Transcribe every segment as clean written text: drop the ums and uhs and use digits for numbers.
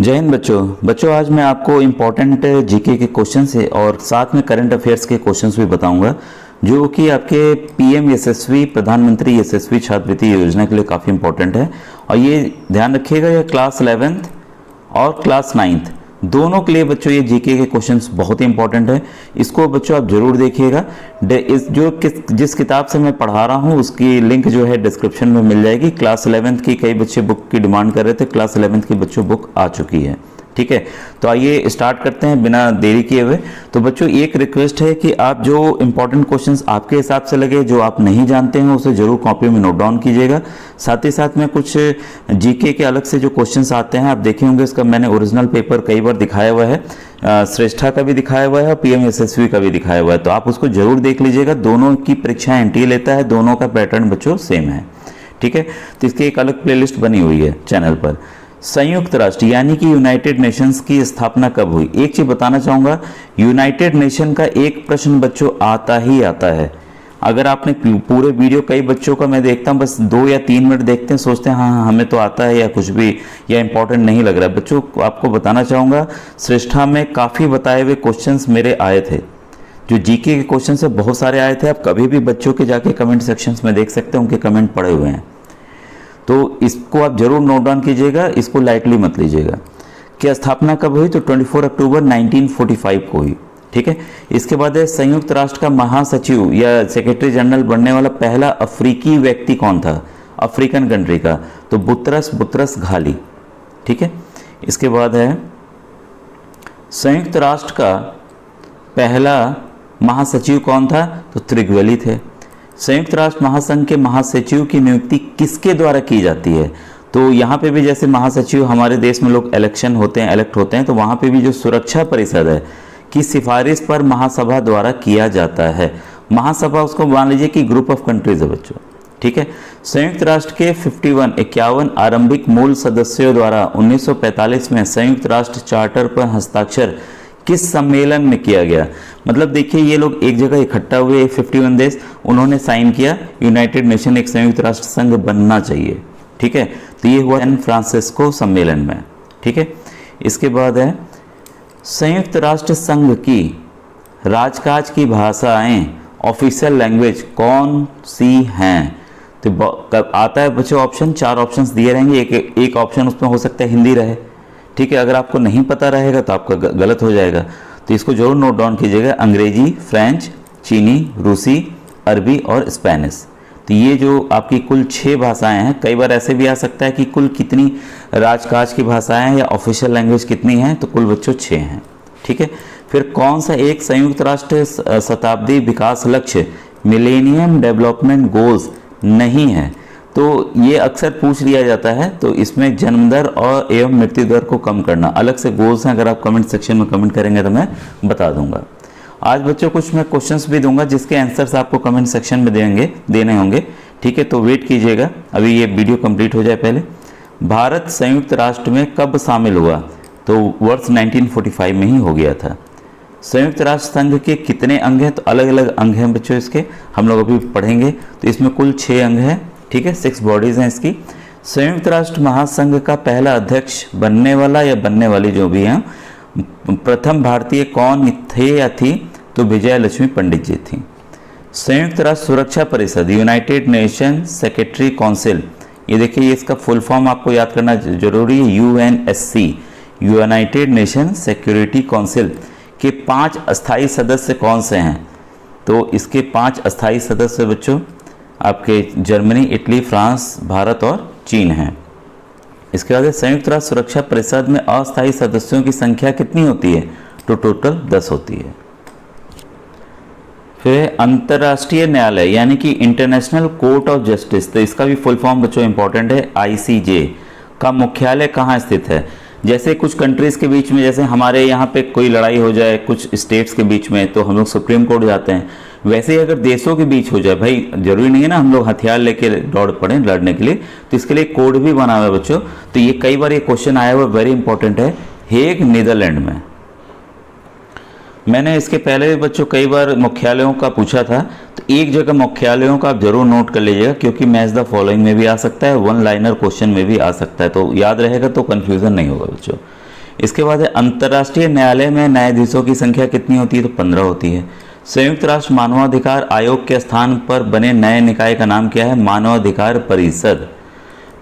जय हिंद बच्चों आज मैं आपको इम्पोर्टेंट जीके के क्वेश्चन से और साथ में करंट अफेयर्स के क्वेश्चंस भी बताऊंगा जो कि आपके पीएम यशस्वी प्रधानमंत्री यशस्वी छात्रवृत्ति योजना के लिए काफ़ी इंपॉर्टेंट है। और ये ध्यान रखिएगा, ये क्लास 11th और क्लास 9th दोनों के लिए बच्चों ये जीके के क्वेश्चंस बहुत ही इंपॉर्टेंट है। इसको बच्चों आप जरूर देखिएगा। जिस किताब से मैं पढ़ा रहा हूँ उसकी लिंक जो है डिस्क्रिप्शन में मिल जाएगी। क्लास 11th की कई बच्चे बुक की डिमांड कर रहे थे, क्लास 11th की बच्चों बुक आ चुकी है। ठीक है, तो आइए स्टार्ट करते हैं बिना देरी किए हुए। तो बच्चों एक रिक्वेस्ट है कि आप जो इंपॉर्टेंट क्वेश्चंस आपके हिसाब से लगे, जो आप नहीं जानते हैं, उसे जरूर कॉपी में नोट डाउन कीजिएगा। साथ ही साथ में कुछ जीके के अलग से जो क्वेश्चंस आते हैं आप देखे होंगे, इसका मैंने ओरिजिनल पेपर कई बार दिखाया हुआ है, श्रेष्ठा का भी दिखाया हुआ है और पीएम यशस्वी का भी दिखाया हुआ है, तो आप उसको जरूर देख लीजिएगा। दोनों की परीक्षाएं एनटीए लेता है, दोनों का पैटर्न बच्चों सेम है। ठीक है, तो इसकी एक अलग प्लेलिस्ट बनी हुई है चैनल पर। संयुक्त राष्ट्र यानी कि यूनाइटेड नेशंस की स्थापना कब हुई? एक चीज बताना चाहूंगा, यूनाइटेड नेशन का एक प्रश्न बच्चों आता ही आता है। अगर आपने पूरे वीडियो, कई बच्चों का मैं देखता हूं बस 2 या 3 मिनट देखते हैं, सोचते हैं हाँ हमें तो आता है या कुछ भी, या इंपॉर्टेंट नहीं लग रहा है। बच्चों आपको बताना चाहूंगा, श्रेष्ठा में काफी बताए हुए क्वेश्चंस मेरे आए थे, जो जीके के क्वेश्चन से बहुत सारे आए थे। आप कभी भी बच्चों के जाके कमेंट सेक्शंस में देख सकते हैं, उनके कमेंट पड़े हुए हैं, तो इसको आप जरूर नोट डाउन कीजिएगा, इसको लाइटली मत लीजिएगा। कि स्थापना कब हुई? तो 24 अक्टूबर 1945 को हुई। ठीक है, इसके बाद है संयुक्त राष्ट्र का महासचिव या सेक्रेटरी जनरल बनने वाला पहला अफ्रीकी व्यक्ति कौन था? अफ्रीकन कंट्री का, तो बुतरस घाली। ठीक है, इसके बाद है संयुक्त राष्ट्र का पहला महासचिव कौन था? तो त्रिगवली थे। संयुक्त राष्ट्र महासंघ के महासचिव की नियुक्ति किसके द्वारा की जाती है? तो यहाँ पे भी जैसे महासचिव हमारे देश में लोग इलेक्ट होते हैं, तो वहाँ पे भी जो सुरक्षा परिषद है की सिफारिश पर महासभा द्वारा किया जाता है। महासभा उसको मान लीजिए कि ग्रुप ऑफ कंट्रीज है बच्चों। ठीक है, संयुक्त राष्ट्र के 51 आरंभिक मूल सदस्यों द्वारा 1945 में संयुक्त राष्ट्र चार्टर पर हस्ताक्षर किस सम्मेलन में किया गया? मतलब देखिए, ये लोग एक जगह इकट्ठा हुए, 51 देश, उन्होंने साइन किया यूनाइटेड नेशन एक संयुक्त राष्ट्र संघ बनना चाहिए। ठीक है, तो ये हुआ सैन फ्रांसिस्को सम्मेलन में। ठीक है, इसके बाद है संयुक्त राष्ट्र संघ की राजकाज की भाषाएं, ऑफिशियल लैंग्वेज कौन सी हैं? तो आता है बच्चों ऑप्शन, 4 ऑप्शंस दिए रहेंगे, एक ऑप्शन उसमें हो सकता है हिंदी रहे। ठीक है, अगर आपको नहीं पता रहेगा तो आपका गलत हो जाएगा, तो इसको जरूर नोट डाउन कीजिएगा। अंग्रेजी, फ्रेंच, चीनी, रूसी, अरबी और स्पेनिश। तो ये जो आपकी कुल 6 भाषाएं हैं। कई बार ऐसे भी आ सकता है कि कुल कितनी राजकाज की भाषाएं हैं या ऑफिशियल लैंग्वेज कितनी हैं, तो कुल बच्चों 6 हैं। ठीक है, फिर कौन सा एक संयुक्त राष्ट्र शताब्दी विकास लक्ष्य मिलेनियम डेवलपमेंट गोल्स नहीं है? तो ये अक्सर पूछ लिया जाता है, तो इसमें जन्म दर और एवं मृत्यु दर को कम करना अलग से गोल्स हैं। अगर आप कमेंट सेक्शन में कमेंट करेंगे तो मैं बता दूंगा। आज बच्चों कुछ मैं क्वेश्चंस भी दूंगा जिसके आंसर्स आपको कमेंट सेक्शन में देने होंगे। ठीक है, तो वेट कीजिएगा, अभी ये वीडियो कंप्लीट हो जाए पहले। भारत संयुक्त राष्ट्र में कब शामिल हुआ? तो वर्ष 1945 में ही हो गया था। संयुक्त राष्ट्र संघ के कितने अंग हैं? तो अलग अलग अंग हैं बच्चों इसके, हम लोग अभी पढ़ेंगे। तो इसमें कुल 6 अंग हैं। ठीक है, 6 बॉडीज हैं इसकी। संयुक्त राष्ट्र महासंघ का पहला अध्यक्ष बनने वाला या बनने वाली जो भी हैं, प्रथम भारतीय कौन थे या थी? तो विजय लक्ष्मी पंडित जी थी। संयुक्त राष्ट्र सुरक्षा परिषद, यूनाइटेड नेशन सेक्रेटरी काउंसिल, ये देखिए इसका फुल फॉर्म आपको याद करना जरूरी है, UNSC, United nation security council के 5 अस्थायी सदस्य कौन से हैं? तो इसके 5 अस्थायी सदस्य बच्चों आपके जर्मनी, इटली, फ्रांस, भारत और चीन हैं। इसके बाद संयुक्त राष्ट्र सुरक्षा परिषद में अस्थायी सदस्यों की संख्या कितनी होती है? तो टोटल 10 होती है। फिर अंतर्राष्ट्रीय न्यायालय यानी कि इंटरनेशनल कोर्ट ऑफ जस्टिस, तो इसका भी फुल फॉर्म बच्चों इंपॉर्टेंट है, आईसीजे का मुख्यालय कहाँ स्थित है? जैसे कुछ कंट्रीज के बीच में, जैसे हमारे यहाँ पे कोई लड़ाई हो जाए कुछ स्टेट्स के बीच में, तो हम लोग सुप्रीम कोर्ट जाते हैं। वैसे ही अगर देशों के बीच हो जाए, भाई जरूरी नहीं है ना हम लोग हथियार लेके दौड़ पड़े लड़ने के लिए, तो इसके लिए कोड भी बना हुआ है बच्चों। तो ये कई बार ये क्वेश्चन आया हुआ, वेरी इंपॉर्टेंट है, हेग नीदरलैंड में। मैंने इसके पहले भी बच्चों कई बार मुख्यालयों का पूछा था, तो एक जगह मुख्यालयों का आप जरूर नोट कर लीजिएगा, क्योंकि मैच द फॉलोइंग में भी आ सकता है, 1 लाइनर क्वेश्चन में भी आ सकता है, तो याद रहेगा तो कंफ्यूजन नहीं होगा बच्चों। इसके बाद है अंतर्राष्ट्रीय न्यायालय में न्यायाधीशों की संख्या कितनी होती है? तो 15 होती है। संयुक्त राष्ट्र मानवाधिकार आयोग के स्थान पर बने नए निकाय का नाम क्या है? मानवाधिकार परिषद।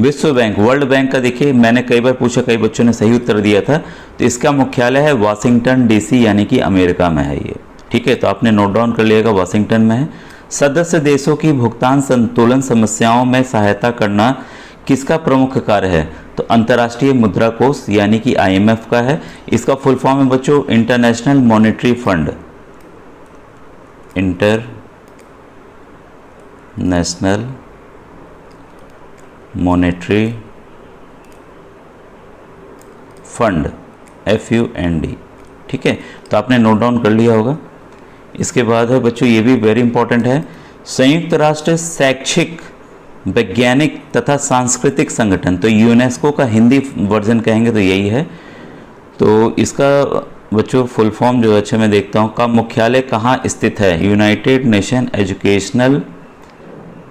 विश्व बैंक, वर्ल्ड बैंक का देखिए मैंने कई बार पूछा, कई बच्चों ने सही उत्तर दिया था, तो इसका मुख्यालय है वाशिंगटन डीसी यानी कि अमेरिका में है ये। ठीक है, तो आपने नोट डाउन कर लिएगा, वाशिंगटन में है। सदस्य देशों की भुगतान संतुलन समस्याओं में सहायता करना किसका प्रमुख कार्य है? तो अंतर्राष्ट्रीय मुद्रा कोष यानी कि IMF का है। इसका फुल फॉर्म है बच्चों international monetary fund, international monetary fund, FUND। ठीक है, तो आपने नोट डाउन कर लिया होगा। इसके बाद है बच्चों, ये भी वेरी इंपॉर्टेंट है, संयुक्त राष्ट्र शैक्षिक वैज्ञानिक तथा सांस्कृतिक संगठन, तो यूनेस्को का हिंदी वर्जन कहेंगे तो यही है। तो इसका बच्चों फुल फॉर्म जो है, अच्छा मैं देखता हूँ, का मुख्यालय कहाँ स्थित है? United Nation Educational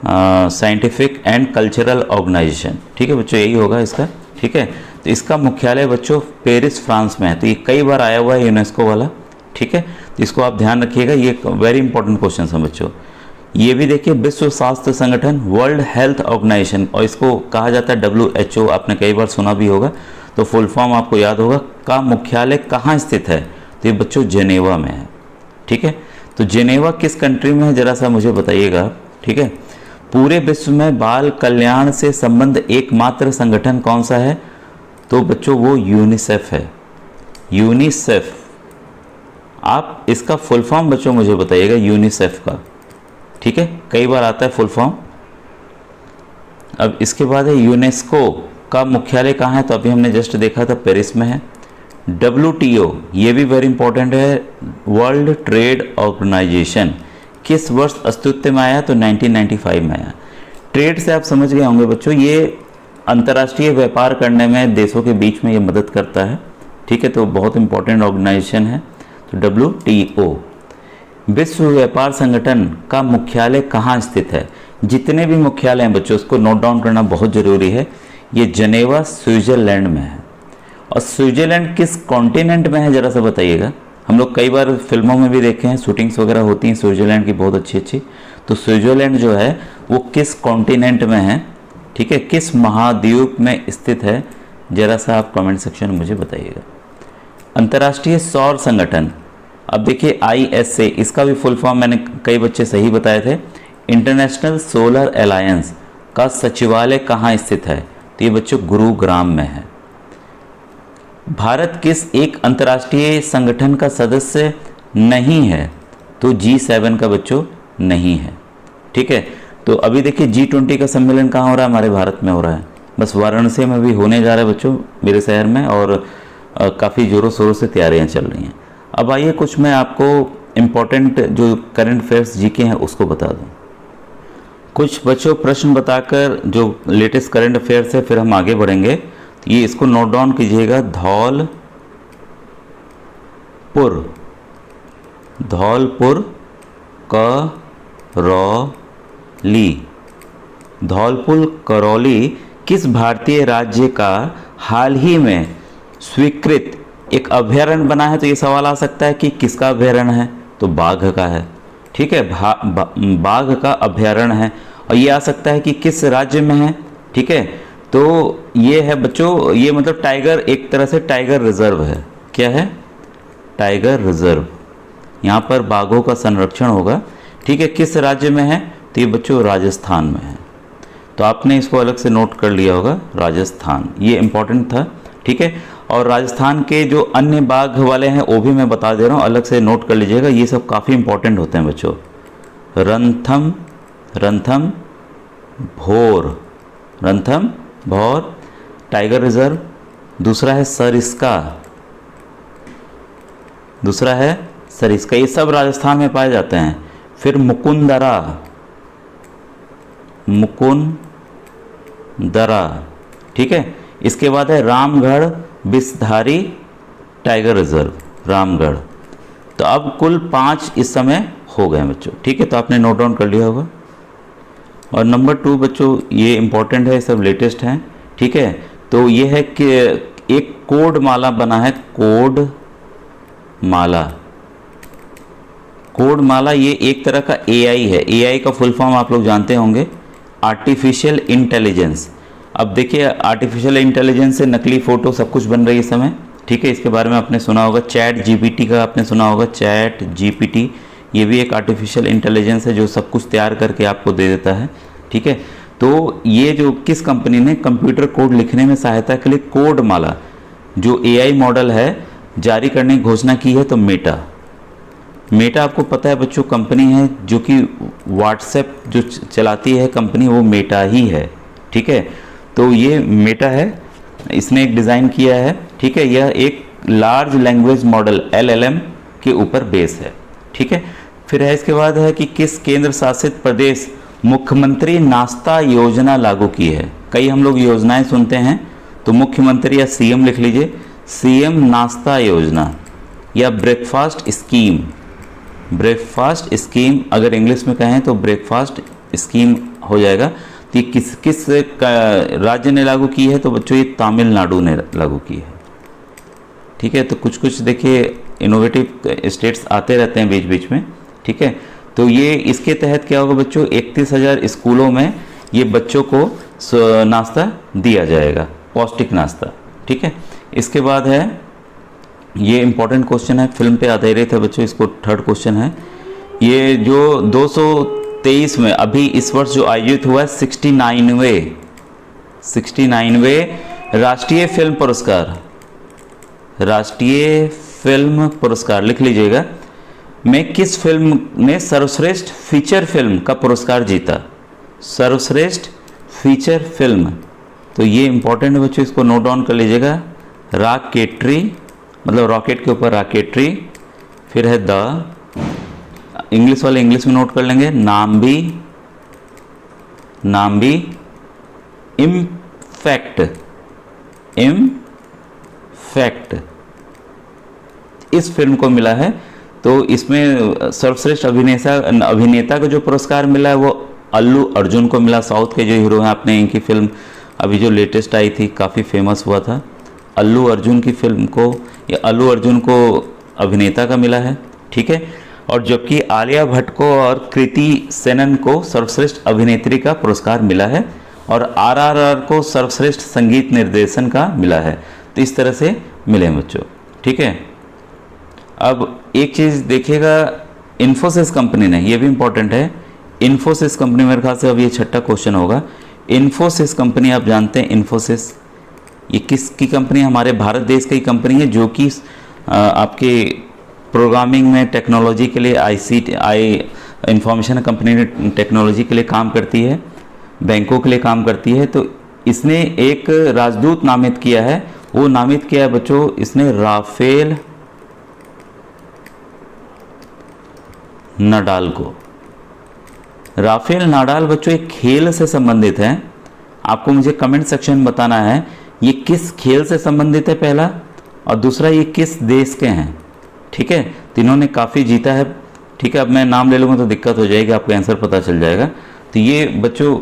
Scientific and Cultural Organization. ठीक है बच्चों, यही होगा इसका। ठीक है, तो इसका मुख्यालय बच्चों पेरिस फ्रांस में है। तो ये कई बार आया हुआ है यूनेस्को वाला। ठीक है, तो इसको आप ध्यान रखिएगा, ये वेरी इंपॉर्टेंट क्वेश्चन है बच्चों। ये भी देखिए विश्व स्वास्थ्य संगठन, वर्ल्ड हेल्थ ऑर्गेनाइजेशन, और इसको कहा जाता है WHO, आपने कई बार सुना भी होगा, तो फुल फॉर्म आपको याद होगा। का मुख्यालय कहाँ स्थित है? तो ये बच्चों जेनेवा में है। ठीक है, तो जेनेवा किस कंट्री में है जरा सा मुझे बताइएगा। ठीक है, पूरे विश्व में बाल कल्याण से संबंध एकमात्र संगठन कौन सा है? तो बच्चों वो यूनिसेफ है, यूनिसेफ। आप इसका फुल फॉर्म बच्चों मुझे बताइएगा यूनिसेफ का। ठीक है, कई बार आता है फुल फॉर्म। अब इसके बाद है यूनेस्को का मुख्यालय कहाँ है? तो अभी हमने जस्ट देखा था पेरिस में है। WTO, ये भी वेरी इंपॉर्टेंट है, वर्ल्ड ट्रेड ऑर्गेनाइजेशन, किस वर्ष अस्तित्व में आया? तो 1995 में आया। ट्रेड से आप समझ गए होंगे बच्चों, ये अंतर्राष्ट्रीय व्यापार करने में देशों के बीच में ये मदद करता है। ठीक है, तो बहुत इंपॉर्टेंट ऑर्गेनाइजेशन है। तो WTO, विश्व व्यापार संगठन का मुख्यालय कहाँ स्थित है? जितने भी मुख्यालय हैं बच्चों, उसको नोट डाउन करना बहुत ज़रूरी है। ये जनेवा स्विट्जरलैंड में है। और स्विट्जरलैंड किस कॉन्टिनेंट में है जरा सा बताइएगा। हम लोग कई बार फिल्मों में भी देखे हैं, शूटिंग्स वगैरह होती हैं स्विट्जरलैंड की बहुत अच्छी अच्छी। तो स्विट्जरलैंड जो है वो किस कॉन्टिनेंट में है? ठीक है, किस महाद्वीप में स्थित है? जरा सा आप कमेंट सेक्शन में मुझे बताइएगा। अंतर्राष्ट्रीय सौर संगठन, अब देखिए ISA, इसका भी फुल फॉर्म मैंने कई बच्चे सही बताए थे, इंटरनेशनल सोलर अलायंस का सचिवालय कहाँ स्थित है? तो ये बच्चों गुरुग्राम में है। भारत किस एक अंतर्राष्ट्रीय संगठन का सदस्य नहीं है? तो G7 का बच्चों नहीं है। ठीक है, तो अभी देखिए G20 का सम्मेलन कहाँ हो रहा है? हमारे भारत में हो रहा है, बस वाराणसी में भी होने जा रहा है बच्चों, मेरे शहर में, और काफ़ी ज़ोरों शोरों से तैयारियां चल रही हैं। अब आइए कुछ मैं आपको इम्पोर्टेंट जो करंट अफेयर्स GK हैं उसको बता दूं। कुछ बच्चों प्रश्न बताकर जो लेटेस्ट करंट अफेयर्स है, फिर हम आगे बढ़ेंगे। तो ये इसको नोट डाउन कीजिएगा। धौलपुर करौली किस भारतीय राज्य का हाल ही में स्वीकृत एक अभयारण्य बना है? तो ये सवाल आ सकता है कि किसका अभयारण्य है? तो बाघ का है। ठीक है, बाघ का अभयारण्य है। और ये आ सकता है कि किस राज्य में है? ठीक है, तो ये है बच्चों, ये मतलब टाइगर, एक तरह से टाइगर रिजर्व है। क्या है? Tiger reserve. यहाँ पर बाघों का संरक्षण होगा। ठीक है, किस राज्य में है? तो ये बच्चों राजस्थान में है। तो आपने इसको अलग से नोट कर लिया होगा, राजस्थान, ये इंपॉर्टेंट था। ठीक है, और राजस्थान के जो अन्य बाघ वाले हैं वो भी मैं बता दे रहा हूँ, अलग से नोट कर लीजिएगा, ये सब काफ़ी इंपॉर्टेंट होते हैं बच्चों। रणथम भौर टाइगर रिजर्व। दूसरा है सरिस्का, ये सब राजस्थान में पाए जाते हैं। फिर मुकुंदरा। ठीक है, इसके बाद है रामगढ़ विषधारी टाइगर रिजर्व, रामगढ़। तो अब कुल 5 इस समय हो गए बच्चों। ठीक है, तो आपने नोट डाउन कर लिया होगा। और नंबर 2 बच्चों, ये इंपॉर्टेंट है, सब लेटेस्ट हैं। ठीक है, तो ये है कि एक कोड माला बना है, कोड माला। कोड माला ये एक तरह का एआई है। एआई का फुल फॉर्म आप लोग जानते होंगे, आर्टिफिशियल इंटेलिजेंस। अब देखिए आर्टिफिशियल इंटेलिजेंस से नकली फ़ोटो सब कुछ बन रही है इस समय, ठीक है। इसके बारे में आपने सुना होगा, चैट जीपीटी का आपने सुना होगा, चैट जीपीटी ये भी एक आर्टिफिशियल इंटेलिजेंस है जो सब कुछ तैयार करके आपको दे देता है, ठीक है। तो ये जो किस कंपनी ने कंप्यूटर कोड लिखने में सहायता के लिए कोड माला जो एआई मॉडल है जारी करने की घोषणा की है, तो मेटा। मेटा आपको पता है बच्चों कंपनी है जो कि व्हाट्सएप जो चलाती है कंपनी, वो मेटा ही है, ठीक है। तो ये मेटा है, इसने एक डिज़ाइन किया है, ठीक है। यह एक लार्ज लैंग्वेज मॉडल LLM के ऊपर बेस है, ठीक है। फिर है इसके बाद है कि किस केंद्र शासित प्रदेश मुख्यमंत्री नाश्ता योजना लागू की है। कई हम लोग योजनाएं सुनते हैं, तो मुख्यमंत्री या सीएम लिख लीजिए, सीएम नाश्ता योजना या ब्रेकफास्ट स्कीम। ब्रेकफास्ट स्कीम अगर इंग्लिश में कहें तो ब्रेकफास्ट स्कीम हो जाएगा। तो ये किस राज्य ने लागू की है, तो बच्चों ये तमिलनाडु ने लागू की है, ठीक है। तो कुछ कुछ देखिए इनोवेटिव स्टेट्स आते रहते हैं बीच बीच में, ठीक है। तो ये इसके तहत क्या होगा बच्चों, 31,000 स्कूलों में ये बच्चों को नाश्ता दिया जाएगा, पौष्टिक नाश्ता, ठीक है। इसके बाद है ये इंपॉर्टेंट क्वेश्चन है, फिल्म पे आधारित है बच्चों, इसको थर्ड क्वेश्चन है। ये जो 223 में अभी इस वर्ष जो आयोजित हुआ है 69वें राष्ट्रीय फिल्म पुरस्कार, राष्ट्रीय फिल्म पुरस्कार लिख लीजिएगा, में किस फिल्म ने सर्वश्रेष्ठ फीचर फिल्म का पुरस्कार जीता। सर्वश्रेष्ठ फीचर फिल्म, तो ये इंपॉर्टेंट है बच्चों, इसको नोट डाउन कर लीजिएगा। रॉकेटरी मतलब रॉकेट के ऊपर रॉकेटरी, फिर है द, इंग्लिश वाले इंग्लिश में नोट कर लेंगे, नाम्बी, इम्फैक्ट इस फिल्म को मिला है। तो इसमें सर्वश्रेष्ठ अभिनेता का जो पुरस्कार मिला है वो अल्लू अर्जुन को मिला। साउथ के जो हीरो हैं, आपने इनकी फिल्म अभी जो लेटेस्ट आई थी काफ़ी फेमस हुआ था, अल्लू अर्जुन की फिल्म को, या अल्लू अर्जुन को अभिनेता का मिला है, ठीक है। और जबकि आलिया भट्ट को और कृति सेनन को सर्वश्रेष्ठ अभिनेत्री का पुरस्कार मिला है, और RRR को सर्वश्रेष्ठ संगीत निर्देशन का मिला है। तो इस तरह से मिले हैं बच्चों, ठीक है। अब एक चीज़ देखिएगा, इन्फोसिस कंपनी ने, ये भी इंपॉर्टेंट है, इन्फोसिस कंपनी, मेरे ख्याल से अब ये छठा क्वेश्चन होगा। इन्फोसिस कंपनी आप जानते हैं, इन्फोसिस ये किसकी कंपनी है, हमारे भारत देश की कंपनी है जो कि आपके प्रोग्रामिंग में टेक्नोलॉजी के लिए इंफॉर्मेशन कंपनी टेक्नोलॉजी के लिए काम करती है, बैंकों के लिए काम करती है। तो इसने एक राजदूत नामित किया है, वो नामित किया है बच्चों इसने राफेल नडाल को। राफेल नडाल बच्चों एक खेल से संबंधित है, आपको मुझे कमेंट सेक्शन में बताना है ये किस खेल से संबंधित है पहला, और दूसरा ये किस देश के हैं, ठीक है। तो इन्होंने काफ़ी जीता है, ठीक है। अब मैं नाम ले लूँगा तो दिक्कत हो जाएगी, आपको आंसर पता चल जाएगा। तो ये बच्चों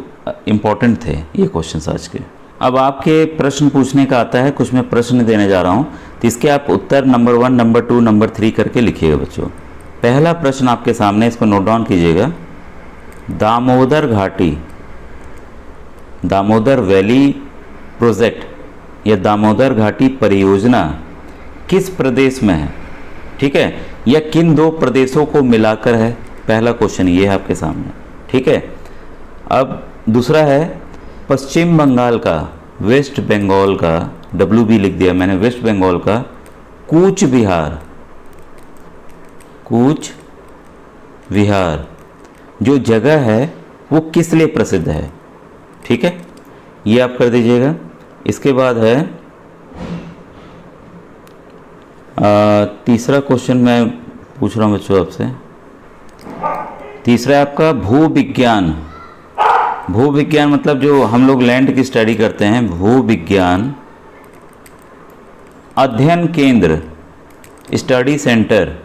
इम्पॉर्टेंट थे ये क्वेश्चन आज के। अब आपके प्रश्न पूछने का आता है, कुछ मैं प्रश्न देने जा रहा हूँ, तो इसके आप उत्तर नंबर 1, नंबर 2, नंबर 3 करके लिखिएगा बच्चों। पहला प्रश्न आपके सामने, इसको नोट डाउन कीजिएगा। दामोदर घाटी, दामोदर वैली प्रोजेक्ट या दामोदर घाटी परियोजना किस प्रदेश में है, ठीक है, या किन दो प्रदेशों को मिलाकर है। पहला क्वेश्चन ये है आपके सामने, ठीक है। अब दूसरा है पश्चिम बंगाल का, वेस्ट बंगाल का, WB लिख दिया मैंने, वेस्ट बंगाल का कूच विहार जो जगह है वो किस लिए प्रसिद्ध है, ठीक है, ये आप कर दीजिएगा। इसके बाद है तीसरा क्वेश्चन मैं पूछ रहा हूँ बच्चों आपसे। तीसरा है आपका भूविज्ञान। भूविज्ञान मतलब जो हम लोग लैंड की स्टडी करते हैं, भूविज्ञान अध्ययन केंद्र, स्टडी सेंटर,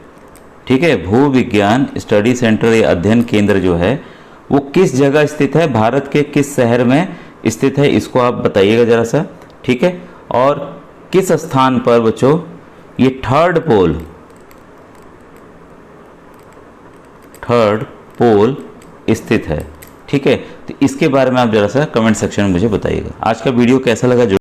ठीक है। भूविज्ञान स्टडी सेंटर या अध्ययन केंद्र जो है वो किस जगह स्थित है, भारत के किस शहर में स्थित है, इसको आप बताइएगा ज़रा सा, ठीक है। और किस स्थान पर बच्चों ये थर्ड पोल स्थित है। ठीक है, तो इसके बारे में आप जरा सा कमेंट सेक्शन में मुझे बताइएगा। आज का वीडियो कैसा लगा